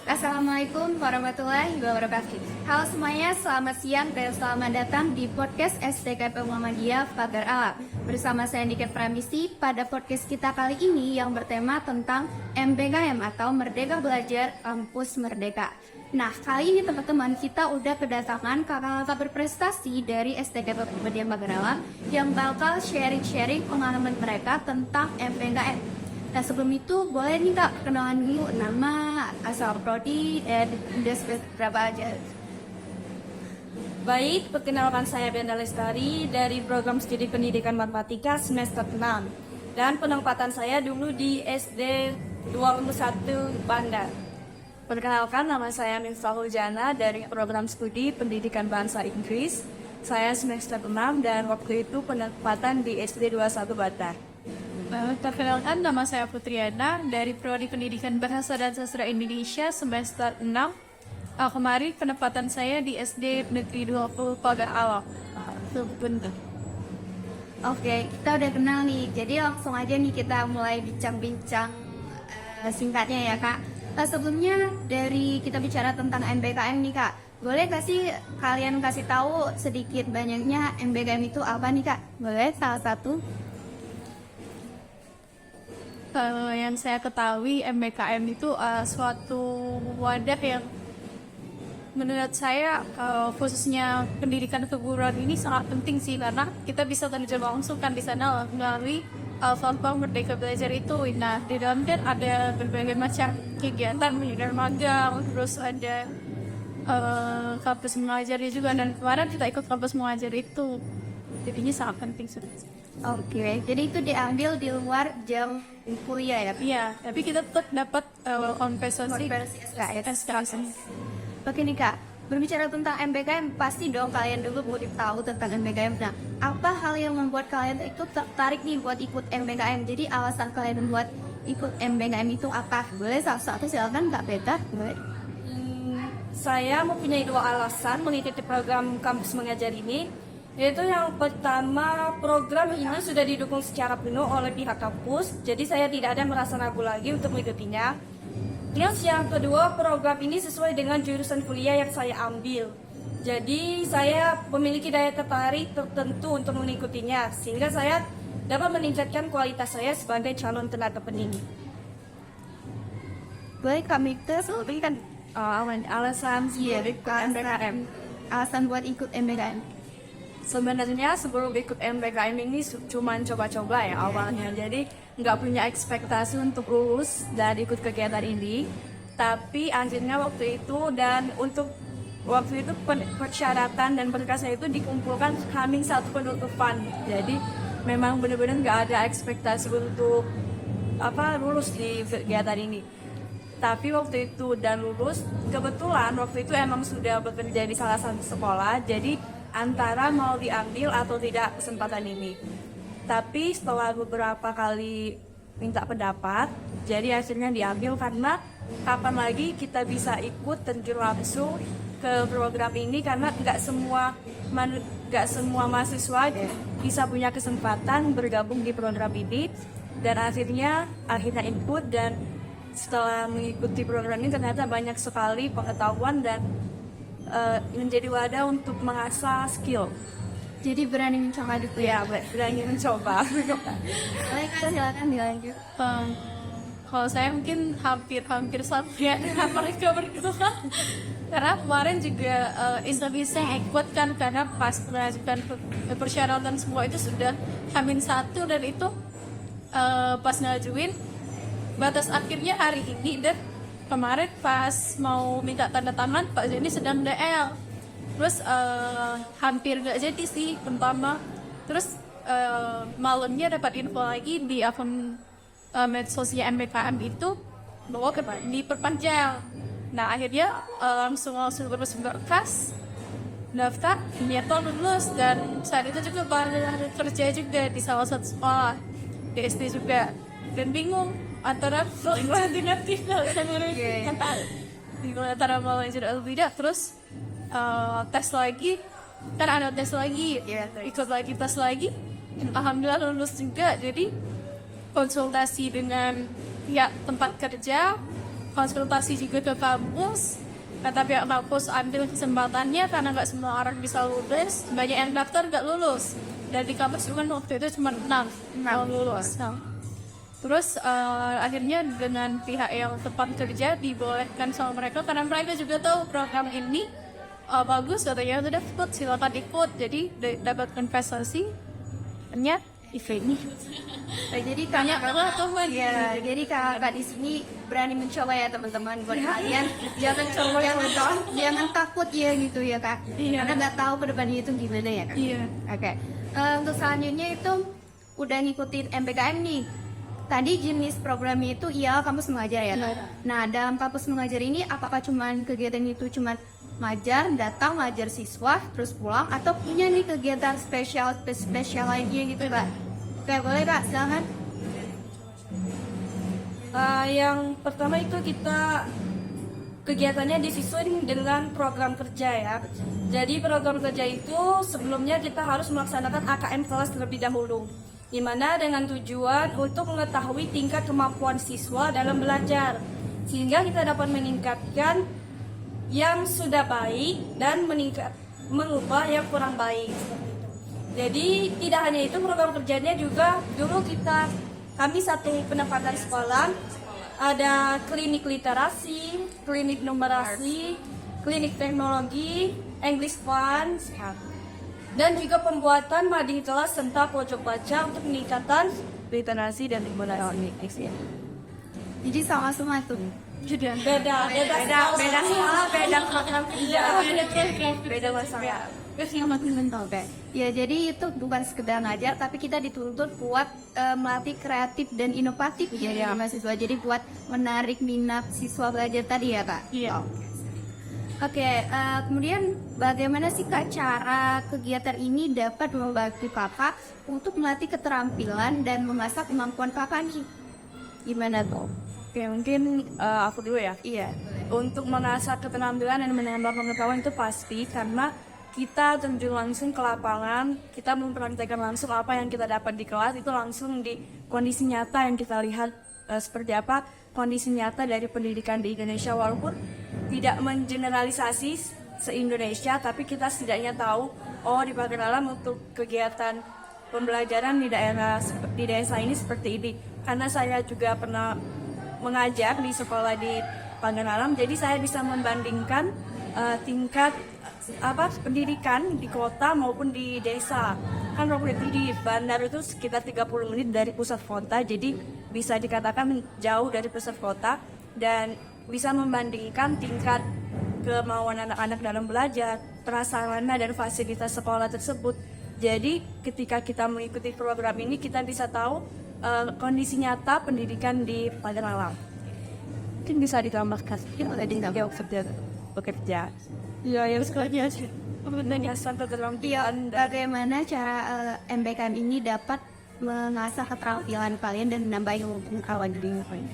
Assalamualaikum warahmatullahi wabarakatuh. Halo semuanya, selamat siang dan selamat datang di podcast SDKP Muhammadiyah Pagar Alam. Bersama saya Nike Pramisi pada podcast kita kali ini yang bertema tentang MBKM atau Merdeka Belajar Kampus Merdeka. Nah, kali ini teman-teman kita udah kedatangan kakak-kakak berprestasi dari SDKP Muhammadiyah Pagar Alam yang bakal sharing-sharing pengalaman mereka tentang MBKM. Nah, sebelum itu boleh nih Kak kenalan dulu nama, asal prodi, dan udah berapa aja. Baik, perkenalkan saya Brenda Lestari dari program studi pendidikan matematika semester 6 dan penempatan saya dulu di SD 21 Bandar. Perkenalkan, nama saya Miftahul Jana dari program studi pendidikan bahasa Inggris. Saya semester 6 dan waktu itu penempatan di SD 21 Bandar. Perkenalkan, nama saya Putriana dari Prodi Pendidikan Bahasa dan Sastra Indonesia semester 6. Kemarin penempatan saya di SD Negeri 20 Pagar Alam. Oke, kita udah kenal nih, jadi langsung aja nih kita mulai bincang-bincang singkatnya ya Kak. Sebelumnya dari kita bicara tentang MBKM nih Kak, boleh gak sih kalian kasih tahu sedikit banyaknya MBKM itu apa nih Kak? Boleh salah satu? Kalau yang saya ketahui, MBKM itu suatu wadah yang menurut saya khususnya pendidikan keguruan ini sangat penting sih, karena kita bisa terjun langsung kan di sana melalui platform Merdeka Belajar itu. Nah, di dalamnya ada berbagai macam kegiatan, mulai magang, terus ada kampus mengajar juga, dan kemarin kita ikut kampus mengajar itu, jadinya sangat penting sebenarnya. Oke, jadi itu diambil di luar jam kuliah ya? Iya, tapi kita tetap dapat konversi SKS. Oke nih Kak, berbicara tentang MBKM, pasti dong kalian dulu mau tahu tentang MBKM. Nah, apa hal yang membuat kalian itu tertarik nih buat ikut MBKM? Jadi alasan kalian buat ikut MBKM itu apa? Boleh satu silakan Kak Beta. Boleh. Saya mempunyai dua alasan mengikuti program kampus mengajar ini. Yaitu yang pertama, program ini sudah didukung secara penuh oleh pihak kampus, jadi saya tidak ada merasa ragu lagi untuk mengikutinya. Terus yang kedua, program ini sesuai dengan jurusan kuliah yang saya ambil. Jadi saya memiliki daya tertarik tertentu untuk mengikutinya, sehingga saya dapat meningkatkan kualitas saya sebagai calon tenaga pendidik. Boleh Kak Mikta, kan Alasan MBKM. alasan buat ikut MBKM. Sebenarnya sebelum ikut MBKM ini cuma coba-coba ya awalnya, jadi nggak punya ekspektasi untuk lulus dan ikut kegiatan ini. Tapi akhirnya waktu itu persyaratan dan berkasnya itu dikumpulkan Hamin 1 penutupan. Jadi memang benar-benar nggak ada ekspektasi untuk lulus di kegiatan ini. Tapi waktu itu dan lulus, kebetulan waktu itu emang sudah bekerja di salah satu sekolah, jadi antara mau diambil atau tidak kesempatan ini. Tapi setelah beberapa kali minta pendapat, jadi akhirnya diambil karena kapan lagi kita bisa ikut terjun langsung ke program ini, karena nggak semua mahasiswa bisa punya kesempatan bergabung di program ini. Dan akhirnya ikut, dan setelah mengikuti program ini ternyata banyak sekali pengetahuan dan menjadi wadah untuk mengasah skill. Jadi berani mencoba dulu ya? Berani mencoba. Boleh Kak, silakan dilanjut. Kalau saya mungkin hampir sama ya dengan mereka berdua. Karena kemarin juga bisa ikut kan, karena pas mengajukan persyaratan semua itu sudah H-1, dan itu pas ngajuin batas akhirnya hari ini, dan kemarin pas mau minta tanda tangan Pak Zeni sedang DL, terus hampir nggak jadi sih pertama. Terus malamnya dapat info lagi di akun medsosnya MBKM itu bahwa diperpanjang. Nah akhirnya langsung berkas daftar, ternyata lulus, dan saat itu juga baru kerja juga di salah satu sekolah di SD juga, dan bingung antara dengan tidak antara mau lanjut atau tidak. Terus tes lagi, kan ada tes lagi, ikut lagi tes lagi, alhamdulillah lulus juga. Jadi konsultasi dengan pihak tempat kerja, konsultasi juga ke kampus. Kata pihak kampus ambil kesempatannya karena nggak semua orang bisa lulus, banyak yang daftar nggak lulus. Dan di kampus juga waktu itu cuma 6 yang lulus. Terus akhirnya dengan pihak yang tempat kerja dibolehkan sama mereka karena mereka juga tahu program ini bagus, katanya sudah ikut, silakan ikut. Jadi dapat investasi ternyata ini. Jadi Banyak banget teman. ya, jadi kakak di sini berani mencoba ya teman-teman, buat kalian jangan coba yang betul, jangan takut ya gitu ya kak, Iya. karena nggak tahu ke depannya itu gimana ya kak. Iya. Oke. Untuk selanjutnya itu udah ngikutin MBKM nih. Tadi jenis programnya itu iya kampus mengajar ya. Iya. Nah dalam kampus mengajar ini apakah cuman kegiatan itu cuman datang ngajar siswa terus pulang, atau punya nih kegiatan spesial lainnya gitu kak? Oke boleh kak, silakan. Yang pertama itu kita kegiatannya disusun dengan program kerja ya. Jadi program kerja itu sebelumnya kita harus melaksanakan AKM kelas terlebih dahulu, di mana dengan tujuan untuk mengetahui tingkat kemampuan siswa dalam belajar, sehingga kita dapat meningkatkan yang sudah baik dan mengubah yang kurang baik. Jadi tidak hanya itu, program kerjanya juga dulu kami satu penempatan sekolah, ada klinik literasi, klinik numerasi, klinik teknologi, English Fun, dan juga pembuatan mading kelas serta pojok baca untuk peningkatan literasi dan numerasi. Jadi sama semua tuh. Sudah. Beda program kerja, beda masalah. Oke. Ya jadi itu bukan sekedar ngajar, tapi kita dituntut buat melatih kreatif dan inovatif ya dari mahasiswa. Jadi buat menarik minat siswa belajar tadi ya kak. Iya. Oke, kemudian bagaimana sih kak cara kegiatan ini dapat membantu kakak untuk melatih keterampilan dan mengasah kemampuan kakak nih? Gimana tuh? Oke, mungkin aku dulu ya. Iya. Untuk mengasah keterampilan dan menambah pengetahuan itu pasti, karena kita terjun langsung ke lapangan, kita mempraktekkan langsung apa yang kita dapat di kelas, itu langsung di kondisi nyata yang kita lihat seperti apa kondisi nyata dari pendidikan di Indonesia. Walaupun tidak mengeneralisasi se-Indonesia, tapi kita setidaknya tahu, oh di Pagar-Alam untuk kegiatan pembelajaran di desa ini seperti ini. Karena saya juga pernah mengajar di sekolah di Pagar-Alam, jadi saya bisa membandingkan tingkat pendidikan di kota maupun di desa. Kan waktu itu di Bandar itu sekitar 30 menit dari pusat kota, jadi bisa dikatakan jauh dari pusat kota, dan bisa membandingkan tingkat kemauan anak-anak dalam belajar, prasarana dan fasilitas sekolah tersebut. Jadi ketika kita mengikuti program ini, kita bisa tahu kondisi nyata pendidikan di Pagar-Alam. Mungkin bisa ditambahkan yang sedang bekerja. Ya, yang sekolahnya aja. Penyasan keterampilan dan Bagaimana cara MBKM ini dapat mengasah keterampilan kalian dan menambah ilmu pengetahuan diri kalian?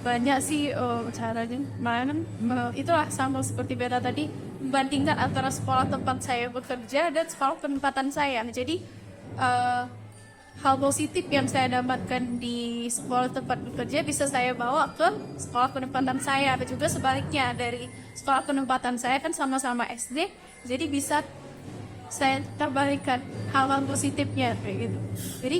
Banyak sih caranya. Itulah sama seperti beta tadi, membandingkan antara sekolah tempat saya bekerja dan sekolah penempatan saya. Jadi hal positif yang saya dapatkan di sekolah tempat bekerja bisa saya bawa ke sekolah penempatan saya, dan juga sebaliknya dari sekolah penempatan saya kan sama-sama SD, jadi bisa saya terbalikan hal-hal positifnya kayak gitu. Jadi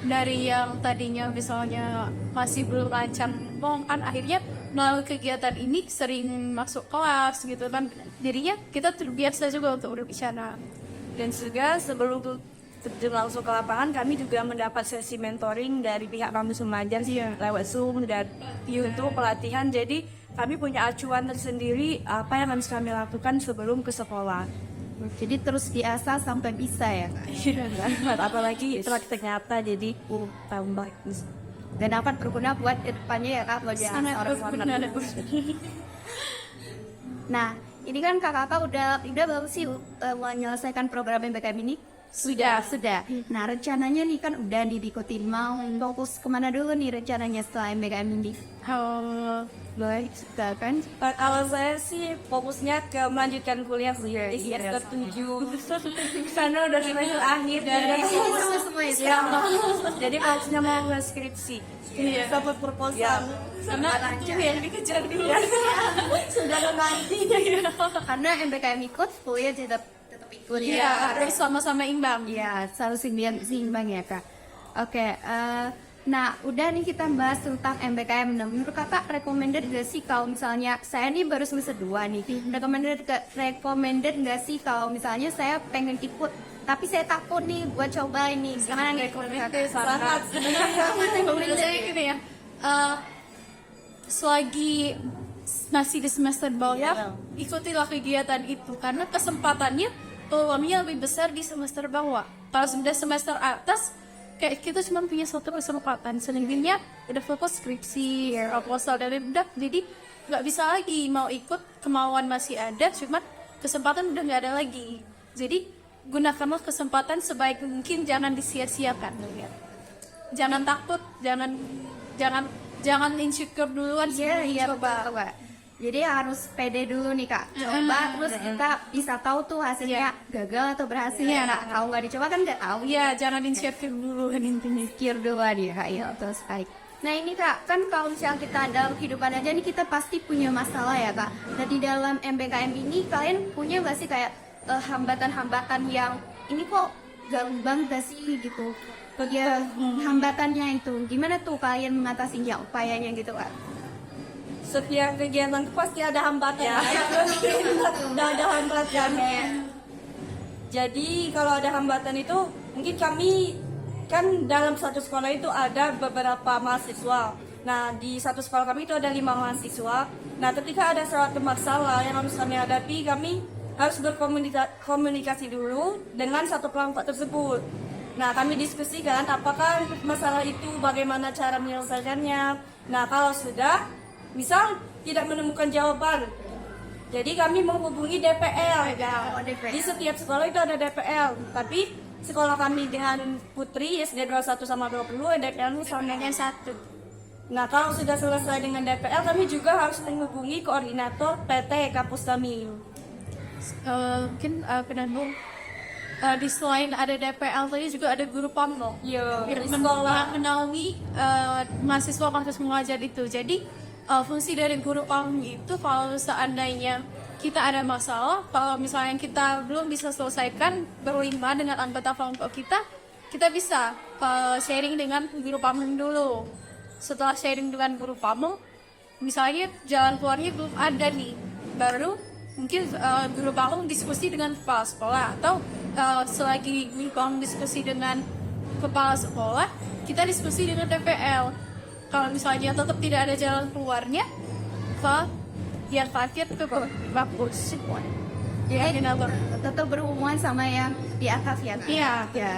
dari yang tadinya misalnya masih belum lancar ngomong, kan akhirnya melalui kegiatan ini sering masuk kelas gitu kan, jadinya kita terbiasa juga untuk berbicara. dan juga sebelum terjun langsung ke lapangan, kami juga mendapat sesi mentoring dari pihak kampus mengajar sih lewat Zoom dan YouTube pelatihan. Jadi kami punya acuan tersendiri apa yang harus kami lakukan sebelum ke sekolah. Jadi terus diasah sampai bisa ya kak? Apalagi praktek nyata, jadi tambah. Dan dapat berguna buat depannya ya kak, buat Sangat berguna. Nah, ini kan kakak udah bagus sih menyelesaikan program MBKM ini. Sudah. Nah, rencananya nih kan udah diikutin, mau fokus kemana dulu nih rencananya setelah MBKM ini? Boleh ceritakan? Kalau saya sih fokusnya ke melanjutkan kuliah sih di semester 7 karena udah semester akhir dan Semua ya. jadi fokusnya mau ke skripsi. Iya. Dapat proposal. Karena itu yang dikejar dulu. Sudah nanti. Karena MBKM ikut, kuliah tetap ikut ya. Iya, harus sama-sama imbang. Iya, selalu seimbang ya kak. Oke, nah udah nih kita bahas tentang MBKM. Nah, menurut kakak recommended gak sih kalau misalnya saya nih baru semester 2 nih, recommended gak sih kalau misalnya saya pengen ikut tapi saya takut nih buat coba ini, gimana nih kakak? Sangat Jadi gini ya, selagi masih di semester bawah, ikutilah kegiatan itu karena kesempatannya peluangnya lebih besar di semester bawah. Kalau sudah semester atas, kayak kita cuma punya satu kesempatan, selebihnya udah fokus skripsi, proposal dan udah, jadi nggak bisa lagi mau ikut, kemauan masih ada, cuma kesempatan udah nggak ada lagi. Jadi gunakanlah kesempatan sebaik mungkin, jangan disia-siakan. Jangan takut, jangan insecure duluan. Iya, coba. Jadi harus pede dulu nih kak, coba terus kita bisa tahu tuh hasilnya gagal atau berhasil. Nah, kalau nggak dicoba kan nggak tahu. Iya, jangan insecure duluan intinya. Mikir duluan ya kak, ya terus baik. Nah ini kak, kan kalau misalnya kita dalam kehidupan aja nih kita pasti punya masalah ya kak. Nah di dalam MBKM ini kalian punya nggak sih kayak hambatan-hambatan yang ini kok gampang gak sih gitu? Ya hambatannya itu gimana tuh kalian mengatasinya, upayanya gitu kak? setiap kegiatan pasti ada hambatan. Udah ada hambatan. Jadi kalau ada hambatan itu mungkin kami kan dalam satu sekolah itu ada beberapa mahasiswa. Nah di satu sekolah kami itu ada 5 mahasiswa. Nah ketika ada suatu masalah yang harus kami hadapi, kami harus berkomunikasi dulu dengan satu kelompok tersebut. Nah kami diskusikan apakah masalah itu bagaimana cara menyelesaikannya. Nah kalau sudah misal tidak menemukan jawaban, jadi kami menghubungi DPL. Di setiap sekolah itu ada DPL, tapi sekolah kami dengan Putri SD 21 sama 20 DPL-nya sama dengan 1. Nah kalau sudah selesai dengan DPL, kami juga harus menghubungi koordinator PT kampus kami. Mungkin penambung di selain ada DPL tadi juga ada guru PAMNO menaungi mahasiswa kampus mengajar itu. Jadi fungsi dari guru PAMNO itu kalau seandainya kita ada masalah, kalau misalnya kita belum bisa selesaikan berlima dengan anggota kelompok kita bisa sharing dengan guru PAMNO dulu. Setelah sharing dengan guru PAMNO, misalnya jalan keluarnya belum ada nih, baru mungkin guru PAMNO diskusi dengan kepala sekolah, atau selagi guru PAMNO diskusi dengan kepala sekolah, kita diskusi dengan DPL. Kalau misalnya tetap tidak ada jalan keluarnya, yang terakhir ke bagus. Ya, tetap berhubungan sama yang di atas ya. Iya. Ya.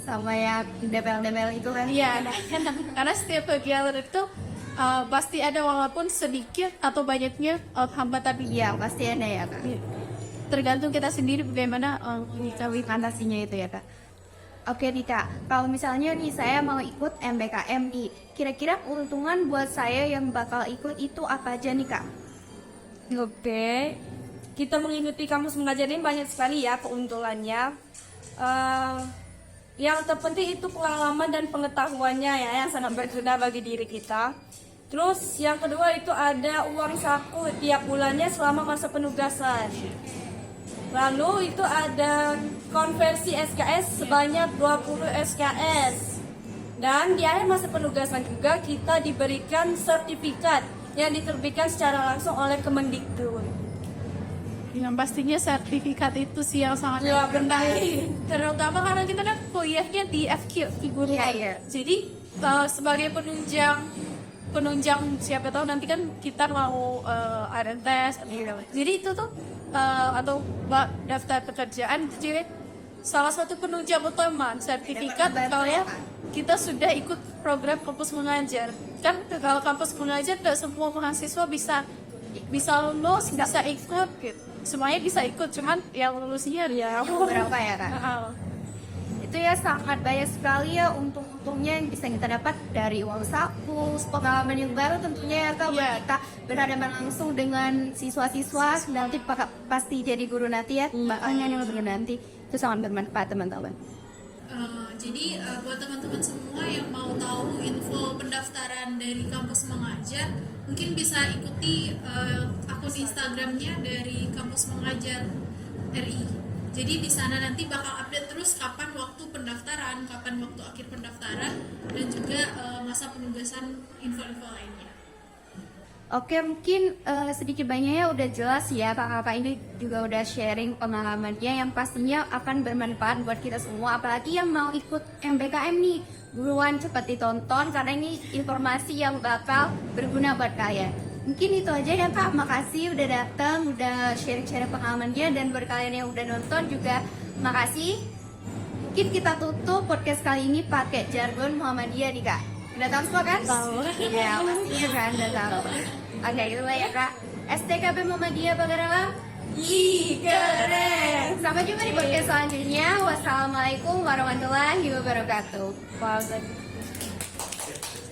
Sama yang DPL itu kan. Iya, karena setiap kegiatan itu pasti ada walaupun sedikit atau banyaknya hambatan. Iya, pasti ada ya kak. Tergantung kita sendiri bagaimana menyikapi Fantasinya itu ya kak. Oke nih kak, kalau misalnya nih saya mau ikut MBKM nih, kira-kira keuntungan buat saya yang bakal ikut itu apa aja nih kak? Oke, kita mengikuti kampus mengajar ini banyak sekali ya keuntungannya. Yang terpenting itu pengalaman dan pengetahuannya ya, yang sangat berguna bagi diri kita. Terus yang kedua itu ada uang saku tiap bulannya selama masa penugasan. Lalu itu ada konversi SKS sebanyak 20 SKS. Dan di akhir masa penugasan juga kita diberikan sertifikat yang diterbitkan secara langsung oleh Kemendikbud. yang pastinya sertifikat itu sih yang sangat penting. Terutama karena kita kan kuliahnya di FQ figur. Iya. Jadi sebagai penunjang siapa tahu nanti kan kita mau ada tes. Jadi itu tuh atau daftar pekerjaan, jadi salah satu penunjang utama sertifikat kalau ya kita sudah ikut program kampus mengajar. Kan kalau kampus mengajar tidak semua mahasiswa bisa lulus, bisa ikut gitu. Semuanya bisa ikut, cuman yang lulusnya ya Berapa ya kak? itu ya sangat banyak sekali ya untung-untungnya yang bisa kita dapat dari uang saku, pengalaman yang baru tentunya ya Kak, buat kita berhadapan langsung dengan siswa-siswa nanti pasti jadi guru nanti ya, bakalnya yang guru nanti itu sangat bermanfaat teman-teman. Jadi buat teman-teman semua yang mau tahu info pendaftaran dari Kampus Mengajar, mungkin bisa ikuti akun Instagramnya dari Kampus Mengajar RI. Jadi di sana nanti bakal update terus kapan waktu pendaftaran, kapan waktu akhir pendaftaran, dan juga masa penugasan info-info lainnya. Oke, mungkin sedikit banyaknya udah jelas ya kakak-kakak ini juga udah sharing pengalamannya yang pastinya akan bermanfaat buat kita semua, apalagi yang mau ikut MBKM nih, buruan cepat ditonton karena ini informasi yang bakal berguna buat kalian. Mungkin itu aja ya Kak, makasih udah datang, udah sharing-sharing pengalamannya, dan buat kalian yang udah nonton juga makasih. Mungkin kita tutup podcast kali ini pakai jargon Muhammadiyah nih Kak. Udah tahu semua kan? Tahu. Ya, pastinya kan udah tahu. Oke, gitu lah ya Kak. STKP Muhammadiyah Pagar-Alam. Ih, keren. Sampai jumpa di podcast selanjutnya. Wassalamualaikum warahmatullahi wabarakatuh. Wow,